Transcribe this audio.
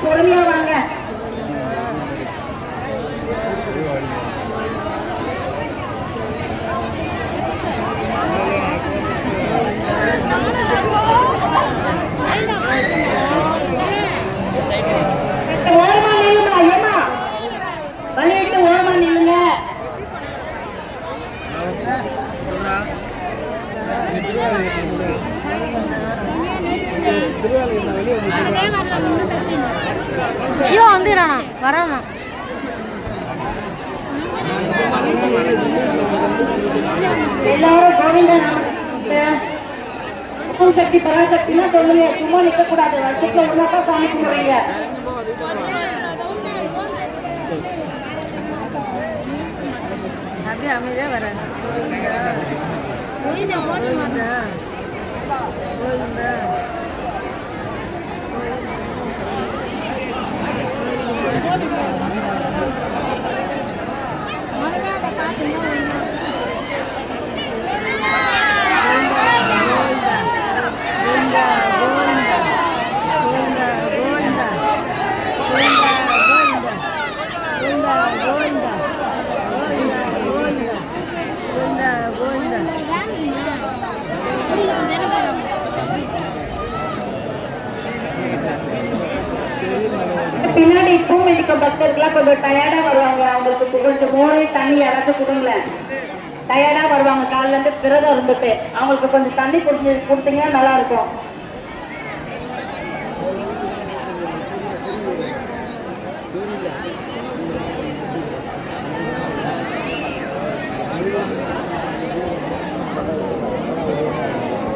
பொறுமையா வாங்க. ஓரமா நில்லுமா, ஏமா வழிவிட்டு ஓரமா நில்லுங்க. ஜீவா வந்துடுறானா வரானா? எல்லாரும் கோவிந்தன் சக்தி பராசக்தினா சொல்லுங்க, சும்மா நிக்க கூடாது. வருஷத்துல உள்ளாக்கா சாமி கும்பிடுறீங்க. அப்படியே அமைதியாக வராங்க. கோயிந்தா கோயிந்தா கோயிந்தா பின்னாடி பூமிக்க பக்தர்கள்லாம் கொஞ்சம் டயர்டா வருவாங்க. அவங்களுக்கு கொஞ்சம் மோரே தண்ணி யாராச்சும் கொடுங்களேன். டயர்டா வருவாங்க, காலில இருந்து விரதம் இருந்துட்டு. அவங்களுக்கு கொஞ்சம் தண்ணி கொடுத்தீங்கன்னா நல்லா இருக்கும்.